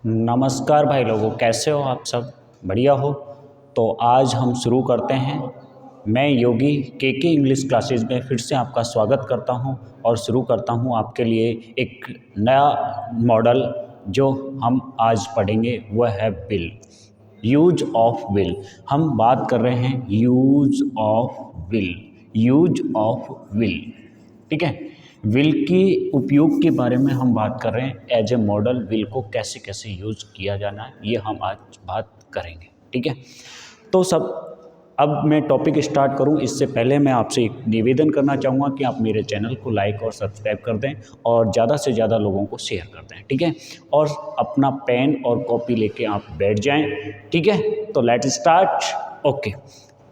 नमस्कार भाई लोगों, कैसे हो आप सब? बढ़िया हो? तो आज हम शुरू करते हैं। मैं योगी के इंग्लिश क्लासेस में फिर से आपका स्वागत करता हूं और शुरू करता हूं आपके लिए एक नया मॉडल। जो हम आज पढ़ेंगे वह है विल, यूज ऑफ विल। हम बात कर रहे हैं use of will, use of will. ठीक है, विल की उपयोग के बारे में हम बात कर रहे हैं। एज ए मॉडल विल को कैसे कैसे यूज किया जाना है ये हम आज बात करेंगे। ठीक है, तो सब अब मैं टॉपिक स्टार्ट करूं इससे पहले मैं आपसे एक निवेदन करना चाहूँगा कि आप मेरे चैनल को लाइक और सब्सक्राइब कर दें और ज़्यादा से ज़्यादा लोगों को शेयर कर दें। ठीक है, और अपना पेन और कॉपी लेके आप बैठ जाएं। ठीक है, तो let start. Okay,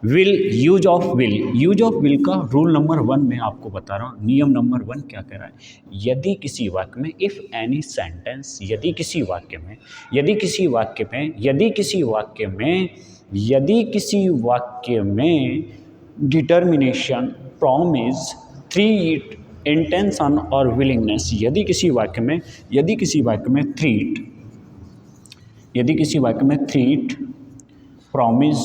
will, use of will. Use of will का रूल नंबर 1 मैं आपको बता रहा हूँ। नियम नंबर 1 क्या कह रहा है? यदि किसी वाक्य में, इफ एनी सेंटेंस, यदि किसी वाक्य में, यदि किसी वाक्य में, यदि किसी वाक्य में, यदि किसी वाक्य में डिटर्मिनेशन, प्रॉमिस, थ्रीट, इंटेंशन और विलिंगनेस, यदि किसी वाक्य में, यदि किसी वाक्य में थ्रीट, यदि किसी वाक्य में थ्रीट, प्रॉमिस,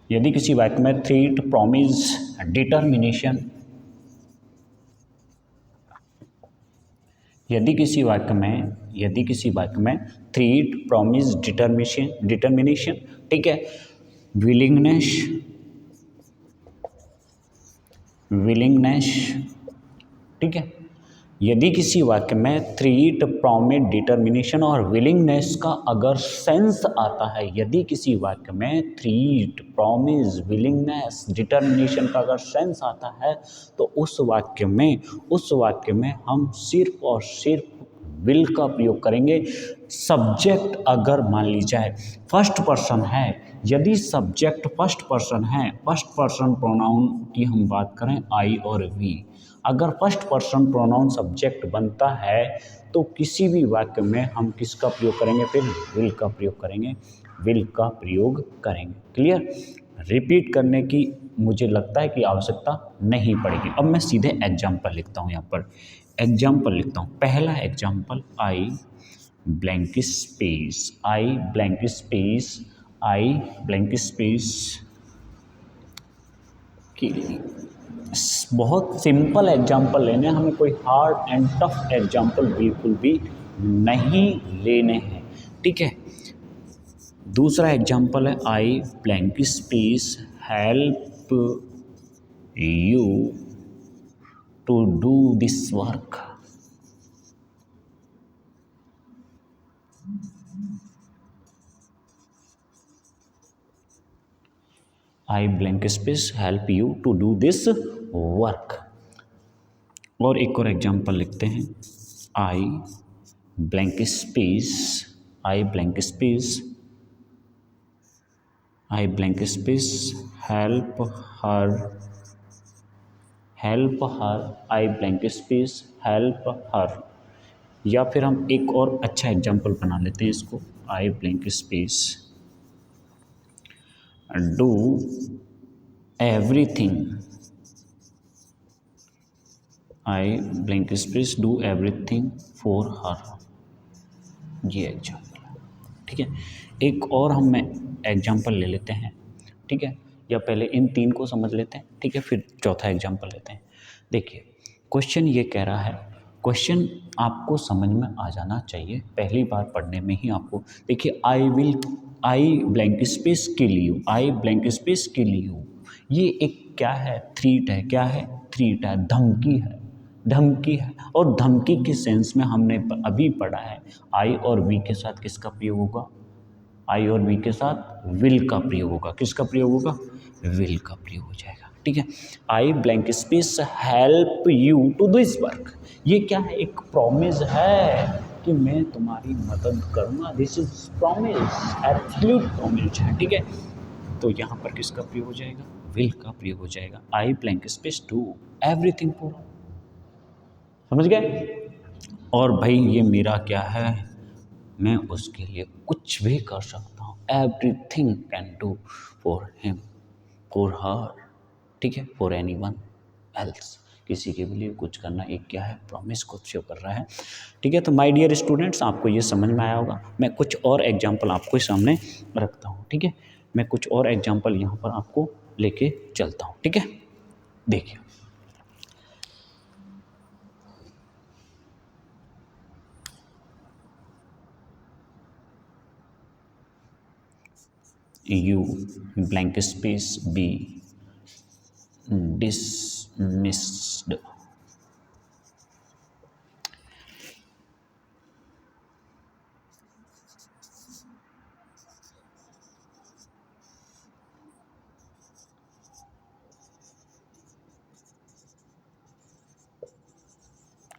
यदि किसी वाक्य में थ्रीट, प्रॉमिस, डिटर्मिनेशन, यदि किसी वाक्य में, यदि किसी वाक्य में थ्रीट, प्रॉमिस, डिटर्मिनेशन, ठीक है, विलिंगनेस, विलिंगनेस, ठीक है, यदि किसी वाक्य में थ्रीट, प्रॉमिस, डिटर्मिनेशन और विलिंगनेस का अगर सेंस आता है, यदि किसी वाक्य में थ्रीट, प्रॉमिस, विलिंगनेस, डिटर्मिनेशन का अगर सेंस आता है तो उस वाक्य में हम सिर्फ और सिर्फ विल का प्रयोग करेंगे। सब्जेक्ट अगर मान ली जाए फर्स्ट पर्सन है, यदि सब्जेक्ट फर्स्ट पर्सन है, फर्स्ट पर्सन प्रोनाउन की हम बात करें आई और वी, अगर फर्स्ट पर्सन प्रोनाउन सब्जेक्ट बनता है तो किसी भी वाक्य में हम किसका प्रयोग करेंगे? फिर विल का प्रयोग करेंगे, विल का प्रयोग करेंगे। क्लियर? रिपीट करने की मुझे लगता है कि आवश्यकता नहीं पड़ेगी। अब मैं सीधे एग्जाम्पल लिखता हूँ, यहाँ पर एग्जाम्पल लिखता हूँ। पहला example, I blank space, I blank space, I blank space की बहुत सिंपल एग्जाम्पल लेने हैं, हमें कोई हार्ड एंड टफ एग्जाम्पल बिल्कुल भी नहीं लेने हैं। ठीक है, दूसरा एग्जाम्पल है I blank space help you to do this work. I blank space help you to do this work. और एक और एग्जाम्पल लिखते हैं, I blank space, I blank space, I blank space help her, help her, I blank space help her. या फिर हम एक और अच्छा एग्जाम्पल बना लेते हैं इसको, आई blank space do everything, I blank space do everything for her. ये एग्जाम्पल है। ठीक है, एक और हम एग्जाम्पल ले लेते हैं। ठीक है, या पहले इन 3 को समझ लेते हैं। ठीक है, फिर चौथा एग्जाम्पल लेते हैं। देखिए, क्वेश्चन ये कह रहा है, क्वेश्चन आपको समझ में आ जाना चाहिए पहली बार पढ़ने में ही आपको। देखिए, आई blank space kill you, I blank space kill you, ये एक क्या है? थ्रीट है। क्या है? थ्रीट है, धमकी है, धमकी है। और धमकी के सेंस में हमने अभी पढ़ा है आई और वी के साथ किसका प्रयोग होगा? आई और वी के साथ विल का प्रयोग होगा। किसका प्रयोग होगा? विल का प्रयोग हो जाएगा। ठीक है, I blank space help you to this work, ये क्या है? एक प्रॉमिस है कि मैं तुम्हारी मदद करूंगा। This is promise, absolute promise है। ठीक है, तो यहाँ पर किसका प्रयोग हो जाएगा? विल का प्रयोग हो जाएगा। आई blank space do everything for, समझ गए? और भाई ये मेरा क्या है? मैं उसके लिए कुछ भी कर सकता हूँ। Everything can do for him, for her. ठीक है, फॉर एनीवन एल्स। किसी के लिए कुछ करना एक क्या है, प्रॉमिस को शो कर रहा है। ठीक है, तो माय डियर स्टूडेंट्स, आपको ये समझ में आया होगा। मैं कुछ और एग्जाम्पल आपको सामने रखता हूँ। ठीक है, मैं कुछ और एग्जाम्पल यहाँ पर आपको लेके चलता हूँ। ठीक है, देखिए, you blank space be dismissed.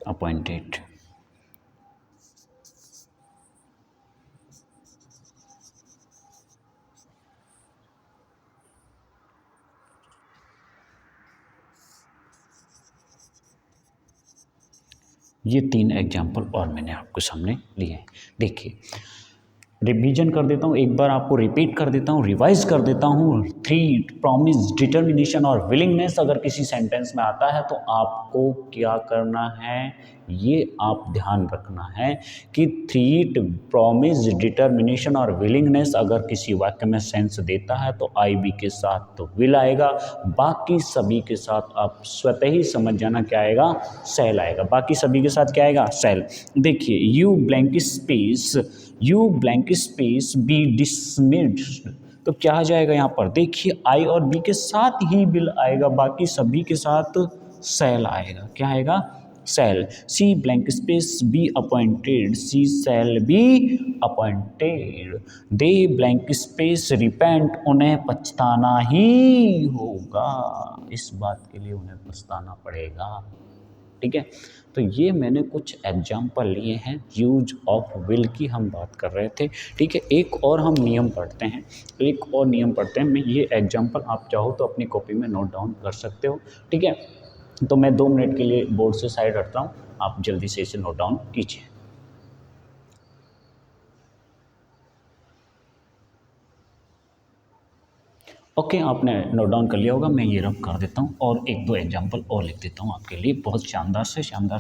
Appointed. ये 3 एग्जाम्पल और मैंने आपके सामने लिए हैं। देखिए, रिवीजन कर देता हूँ, एक बार आपको रिपीट कर देता हूँ, रिवाइज कर देता हूँ। 3 प्रॉमिस, डिटर्मिनेशन और विलिंगनेस अगर किसी सेंटेंस में आता है तो आपको क्या करना है, ये आप ध्यान रखना है कि 3 प्रॉमिस, डिटर्मिनेशन और विलिंगनेस अगर किसी वाक्य में सेंस देता है तो आई बी के साथ तो विल आएगा, बाकी सभी के साथ आप स्वतः ही समझ जाना क्या आएगा, सेल आएगा। बाकी सभी के साथ क्या आएगा, सेल। देखिए, you blank space B dismissed, तो क्या आ जाएगा यहाँ पर, देखिए आई और बी के साथ ही विल आएगा, बाकी सभी के साथ सेल आएगा। क्या आएगा, shall. She blank space be appointed, she shall be appointed. They blank space repent, उन्हें पछताना ही होगा, इस बात के लिए उन्हें पछताना पड़ेगा। ठीक है, तो ये मैंने कुछ एग्जाम्पल लिए हैं, यूज ऑफ विल की हम बात कर रहे थे। ठीक है, एक और हम नियम पढ़ते हैं, मैं ये एग्जाम्पल आप चाहो तो अपनी कॉपी में नोट डाउन कर सकते हो। ठीक है, तो मैं 2 मिनट के लिए बोर्ड से साइड हटता हूँ, आप जल्दी से इसे नोट डाउन कीजिए। ओके, आपने नोट डाउन कर लिया होगा, मैं ये रब कर देता हूँ और 1-2 एग्जाम्पल और लिख देता हूँ आपके लिए, बहुत शानदार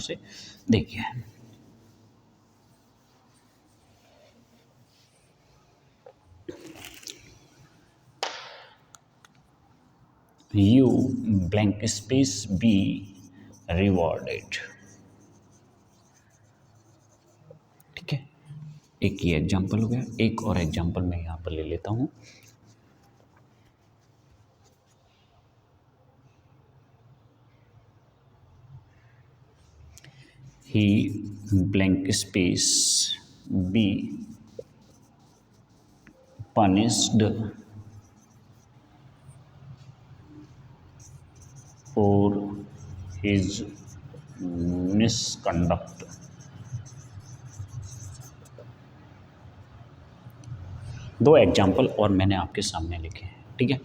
से देखिए। You blank space be rewarded. ठीक है, एक ये एग्जाम्पल हो गया, एक और एग्जाम्पल मैं यहाँ पर ले लेता हूँ। He blank space be punished for his misconduct. दो एग्जाम्पल और मैंने आपके सामने लिखे हैं। ठीक है,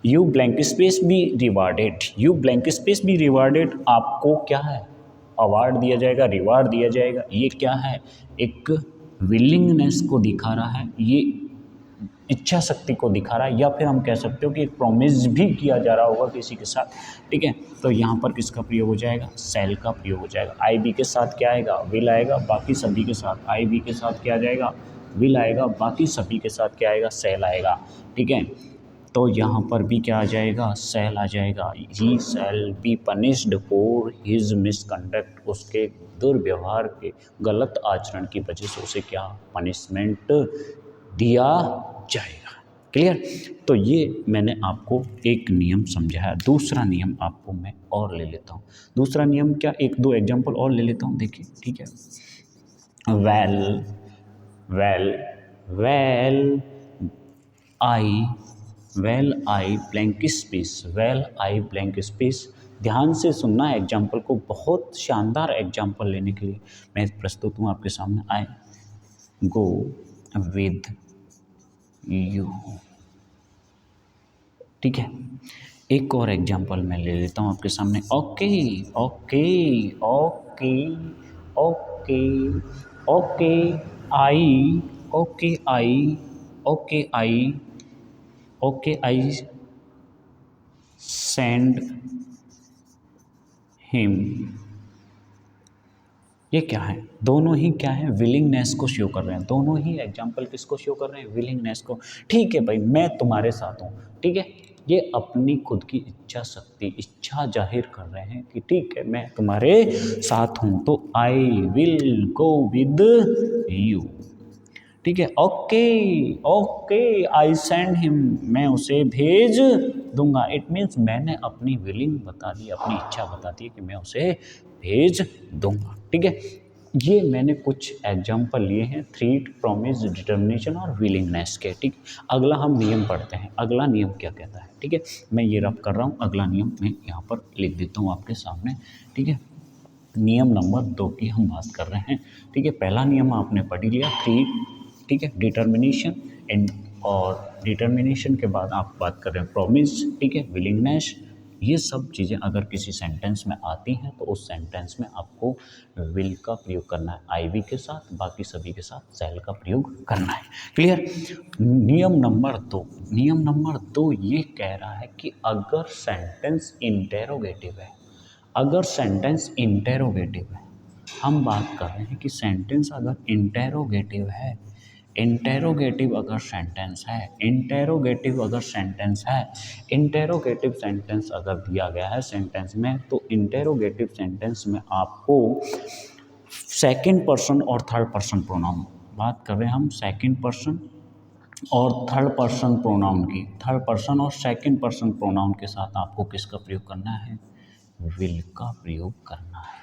you blank space be rewarded, you blank space be rewarded, आपको क्या है, अवार्ड दिया जाएगा, रिवार्ड दिया जाएगा। ये क्या है, एक विलिंगनेस को दिखा रहा है, ये इच्छा शक्ति को दिखा रहा है, या फिर हम कह सकते हो कि एक प्रॉमिस भी किया जा रहा होगा किसी के साथ। ठीक है, तो यहाँ पर किसका प्रयोग हो जाएगा, सेल का प्रयोग हो जाएगा। आई बी के साथ क्या आएगा, विल आएगा, बाकी सभी के साथ आई बी के साथ क्या आ जाएगा, विल आएगा, बाकी सभी के साथ क्या आएगा, सेल आएगा। ठीक है, तो यहाँ पर भी क्या आ जाएगा, सेल आ जाएगा। He shall be punished for his misconduct, उसके दुर्व्यवहार के, गलत आचरण की वजह से उसे क्या पनिशमेंट दिया जाएगा। क्लियर, तो ये मैंने आपको एक नियम समझाया। दूसरा नियम आपको मैं और ले लेता हूँ। दूसरा नियम क्या, 1-2 एग्जाम्पल और ले लेता हूँ, देखिए। ठीक है, well well well I blank space, well I blank space. ध्यान से सुनना है एग्जाम्पल को, बहुत शानदार एग्जाम्पल लेने के लिए मैं प्रस्तुत हूँ आपके सामने। आई गो विद यू। ठीक है, एक और एग्जाम्पल मैं ले लेता हूँ आपके सामने। Okay okay okay okay okay I okay I okay I okay I send him, ये क्या है, दोनों ही क्या है, विलिंगनेस को शो कर रहे हैं, दोनों ही एग्जाम्पल किसको शो कर रहे हैं, विलिंगनेस को। ठीक है भाई, मैं तुम्हारे साथ हूँ, ठीक है, ये अपनी खुद की इच्छा शक्ति, इच्छा जाहिर कर रहे हैं कि ठीक है मैं तुम्हारे साथ हूँ, तो I will go with you. ठीक है, okay, okay I send him, मैं उसे भेज दूंगा। इट मीन्स मैंने अपनी विलिंग बता दी, अपनी इच्छा बता दी कि मैं उसे भेज दूंगा। ठीक है, ये मैंने कुछ एग्जाम्पल लिए हैं, थ्रीट, प्रॉमिस, डिटर्मिनेशन और विलिंगनेस के। ठीक, अगला हम नियम पढ़ते हैं, अगला नियम क्या कहता है। ठीक है, मैं ये रब कर रहा हूँ, अगला नियम मैं यहाँ पर लिख देता हूँ आपके सामने। ठीक है, नियम नंबर 2 की हम बात कर रहे हैं। ठीक है, पहला नियम आपने पढ़ लिया, थ्री, ठीक है, डिटर्मिनेशन एंड, और डिटर्मिनेशन के बाद आप बात कर रहे हैं प्रॉमिस, ठीक है, विलिंगनेस। ये सब चीज़ें अगर किसी सेंटेंस में आती हैं तो उस सेंटेंस में आपको विल का प्रयोग करना है, आई वी के साथ, बाकी सभी के साथ शैल का प्रयोग करना है। क्लियर। नियम नंबर 2, नियम नंबर 2 ये कह रहा है कि अगर सेंटेंस इंटेरोगेटिव है, अगर सेंटेंस इंटेरोगेटिव है, हम बात कर रहे हैं कि सेंटेंस अगर इंटेरोगेटिव है, इंटेरोगेटिव अगर सेंटेंस है, इंटेरोगेटिव अगर सेंटेंस है, इंटेरोगेटिव सेंटेंस अगर दिया गया है सेंटेंस में, तो इंटेरोगेटिव सेंटेंस में आपको सेकंड पर्सन और थर्ड पर्सन प्रोनाउन, बात कर रहे हैं हम सेकंड पर्सन और थर्ड पर्सन प्रोनाउन की, थर्ड पर्सन और सेकंड पर्सन प्रोनाउन के साथ आपको किसका प्रयोग करना है, विल का प्रयोग करना है।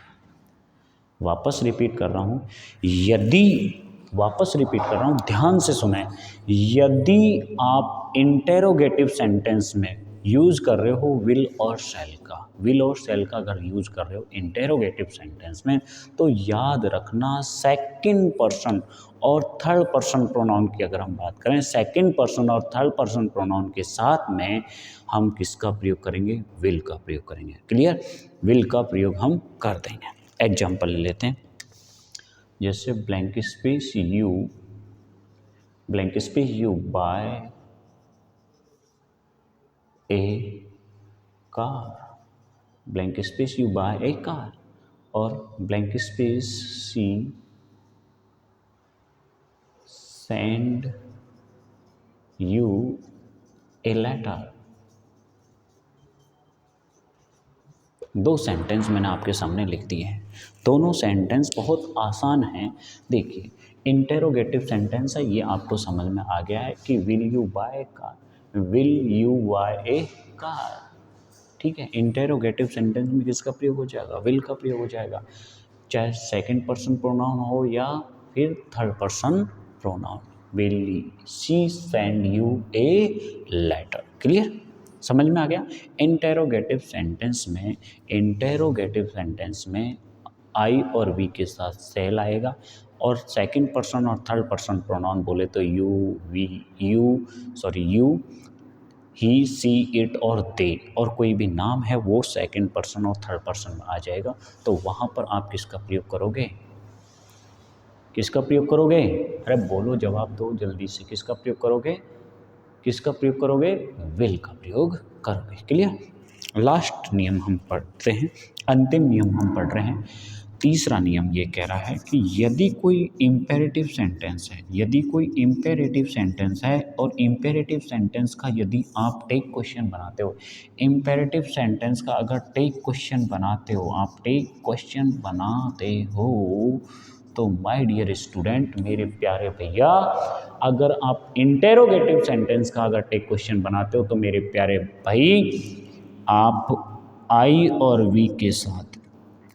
वापस रिपीट कर रहा हूँ, यदि, वापस रिपीट कर रहा हूँ, ध्यान से सुने, यदि आप इंटेरोगेटिव सेंटेंस में यूज कर रहे हो विल और शैल का, विल और शैल का अगर यूज कर रहे हो इंटेरोगेटिव सेंटेंस में, तो याद रखना सेकंड पर्सन और थर्ड पर्सन प्रोनाउन की अगर हम बात करें, सेकंड पर्सन और थर्ड पर्सन प्रोनाउन के साथ में हम किसका प्रयोग करेंगे, विल का प्रयोग करेंगे। क्लियर, विल का प्रयोग हम कर देंगे। एग्जाम्पल ले लेते हैं, जैसे blank space you, blank space you buy a car, blank space you buy a car, और blank space she send you a letter. दो सेंटेंस मैंने आपके सामने लिख दिए हैं, दोनों सेंटेंस बहुत आसान हैं। देखिए, इंटेरोगेटिव सेंटेंस है, ये आपको समझ में आ गया है कि will you buy car, will you buy a car. ठीक है, इंटेरोगेटिव सेंटेंस में किसका प्रयोग हो जाएगा, विल का प्रयोग हो जाएगा, चाहे सेकंड पर्सन प्रोनाउन हो या फिर third person pronoun. Will she send you a letter. Clear, समझ में आ गया। इंटेरोगेटिव सेंटेंस में, इंटेरोगेटिव सेंटेंस में आई और वी के साथ सेल आएगा, और सेकंड पर्सन और थर्ड पर्सन प्रोनाउन बोले तो you, we, you, sorry you, he, she, it और दे, और कोई भी नाम है वो सेकंड पर्सन और थर्ड पर्सन में आ जाएगा। तो वहाँ पर आप किसका प्रयोग करोगे, किसका प्रयोग करोगे, अरे बोलो, जवाब दो जल्दी से, किसका प्रयोग करोगे, किसका प्रयोग करोगे, विल का प्रयोग करोगे। क्लियर। लास्ट नियम हम पढ़ते हैं, अंतिम नियम हम पढ़ रहे हैं। तीसरा नियम ये कह रहा है कि यदि कोई इम्पेरेटिव सेंटेंस है, यदि कोई इम्पेरेटिव सेंटेंस है, और इम्पेरेटिव सेंटेंस का यदि आप टेक क्वेश्चन बनाते हो, इम्पेरेटिव सेंटेंस का अगर टेक क्वेश्चन बनाते हो, आप टेक क्वेश्चन बनाते हो, तो माय डियर स्टूडेंट, मेरे प्यारे भैया, अगर आप इंटेरोगेटिव सेंटेंस का अगर टेक क्वेश्चन बनाते हो, तो मेरे प्यारे भाई, आप आई और वी के साथ,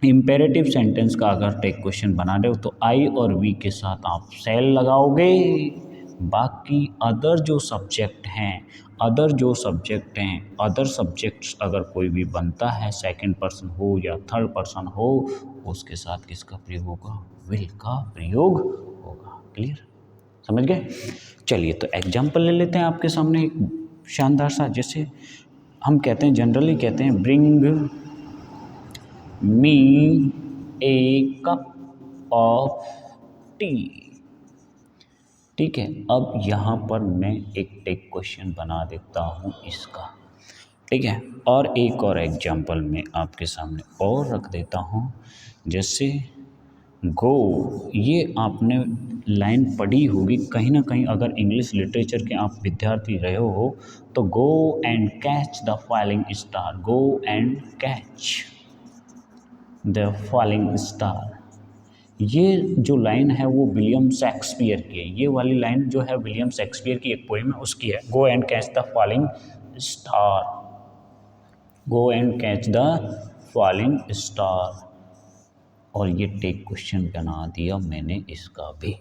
इम्पेरेटिव सेंटेंस का अगर टेक क्वेश्चन बना रहे हो, तो आई और वी के साथ आप सेल लगाओगे। बाकी अदर जो सब्जेक्ट हैं, अदर जो सब्जेक्ट हैं, अदर सब्जेक्ट्स अगर कोई भी बनता है, सेकंड पर्सन हो या थर्ड पर्सन हो, उसके साथ किसका प्रयोग होगा, विल का प्रयोग होगा। क्लियर, समझ गए। चलिए, तो एग्जाम्पल ले लेते हैं आपके सामने एक शानदार सा। जैसे हम कहते हैं, जनरली कहते हैं, bring me A cup of T. ठीक है, अब यहाँ पर मैं एक टेक क्वेश्चन बना देता हूँ इसका। ठीक है। और एक और एग्जाम्पल मैं आपके सामने और रख देता हूँ, जैसे गो, ये आपने लाइन पढ़ी होगी कहीं ना कहीं, अगर इंग्लिश लिटरेचर के आप विद्यार्थी रहे हो तो go and catch the falling star, go and catch the falling star. ये जो लाइन है वो विलियम शेक्सपियर की है, ये वाली लाइन जो है विलियम शेक्सपियर की एक पोएम है उसकी है, go and catch the falling star, go and catch the falling star. और ये टेक क्वेश्चन बना दिया मैंने इसका भी,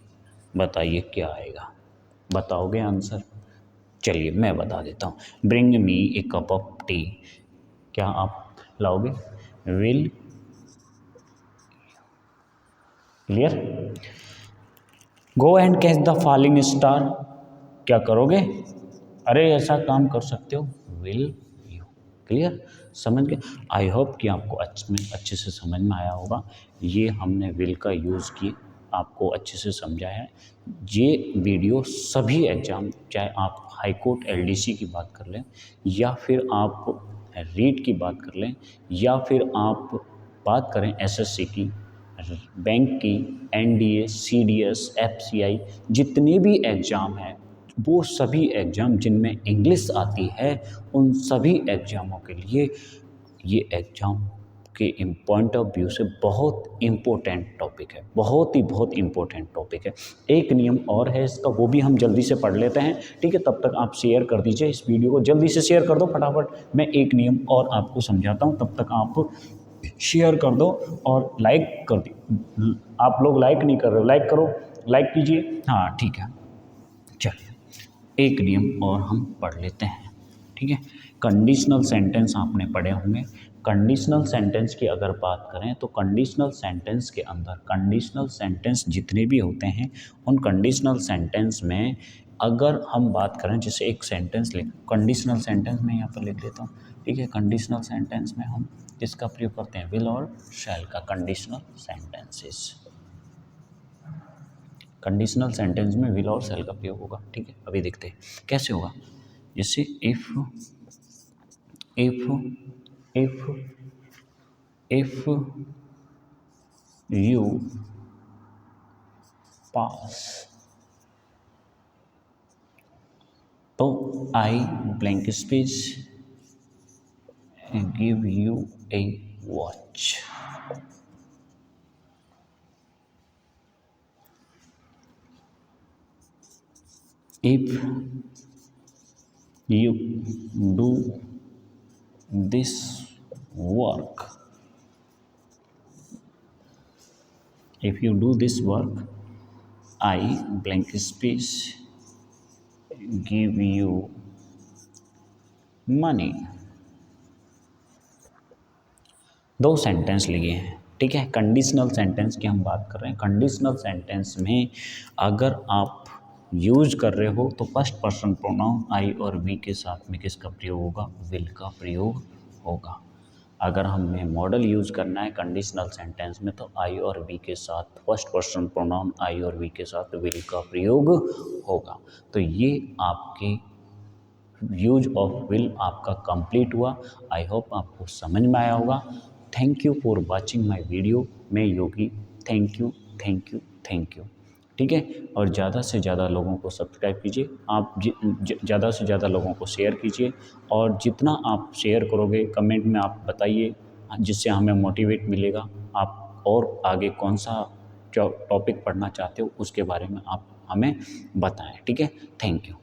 बताइए क्या आएगा, बताओगे आंसर? चलिए मैं बता देता हूँ, bring me A cup of T, क्या आप लाओगे? Will, clear? Go and catch the falling star, क्या करोगे? अरे ऐसा काम कर सकते हो, विल यू, क्लियर? समझ गए? आई होप कि आपको अच्छे से समझ में आया होगा। ये हमने विल का यूज़ किए, आपको अच्छे से समझाया है। ये वीडियो सभी एग्ज़ाम, चाहे आप हाई कोर्ट एलडीसी की बात कर लें, या फिर आप रीट की बात कर लें, या फिर आप बात करें एसएससी की, बैंक की, एनडीए, सीडीएस, एफसीआई, जितने भी एग्ज़ाम हैं वो सभी एग्ज़ाम जिनमें इंग्लिश आती है, उन सभी एग्ज़ामों के लिए ये एग्ज़ाम के पॉइंट ऑफ व्यू से बहुत इम्पोर्टेंट टॉपिक है, बहुत इम्पोर्टेंट टॉपिक है। एक नियम और है इसका, वो भी हम जल्दी से पढ़ लेते हैं, ठीक है? तब तक आप शेयर कर दीजिए इस वीडियो को, जल्दी से शेयर कर दो फटाफट। मैं एक नियम और आपको समझाता हूँ, तब तक आप शेयर कर दो और लाइक कर दी। आप लोग लाइक नहीं कर रहे हो, लाइक करो, लाइक कीजिए, हाँ ठीक है। चलिए एक नियम और हम पढ़ लेते हैं, ठीक है? कंडीशनल सेंटेंस आपने पढ़े होंगे। कंडीशनल सेंटेंस की अगर बात करें तो कंडीशनल सेंटेंस के अंदर, कंडीशनल सेंटेंस जितने भी होते हैं उन कंडीशनल सेंटेंस में अगर हम बात करें, जैसे एक सेंटेंस लिख, कंडीशनल सेंटेंस में यहाँ पर लिख लेता हूँ, ठीक है? कंडीशनल सेंटेंस में हम किसका प्रयोग करते हैं? विल और शैल का। कंडीशनल सेंटेंसेस, कंडीशनल सेंटेंस में विल और शैल का प्रयोग होगा, ठीक है? अभी देखते हैं कैसे होगा। जैसे इफ यू पास, तो आई blank space give U A watch. If you do this work, I blank space give you money। दो सेंटेंस लिए हैं, ठीक है? कंडीशनल सेंटेंस की हम बात कर रहे हैं। कंडीशनल सेंटेंस में अगर आप यूज कर रहे हो तो फर्स्ट पर्सन प्रोनाउन आई और वी के साथ में किसका प्रयोग होगा? विल का प्रयोग होगा। अगर हमें मॉडल यूज करना है कंडीशनल सेंटेंस में तो आई और वी के साथ, फर्स्ट पर्सन प्रोनाउन आई और वी के साथ विल का प्रयोग होगा। तो ये आपके यूज ऑफ विल आपका कंप्लीट हुआ। आई होप आपको समझ में आया होगा। Thank you for watching my video. मैं Yogi, thank you, thank you, thank you, ठीक है? और ज़्यादा से ज़्यादा लोगों को सब्सक्राइब कीजिए, आप ज़्यादा से ज़्यादा लोगों को शेयर कीजिए, और जितना आप शेयर करोगे कमेंट में आप बताइए, जिससे हमें मोटिवेट मिलेगा। आप और आगे कौन सा टॉपिक पढ़ना चाहते हो उसके बारे में आप हमें बताएं, ठीक है? Thank you.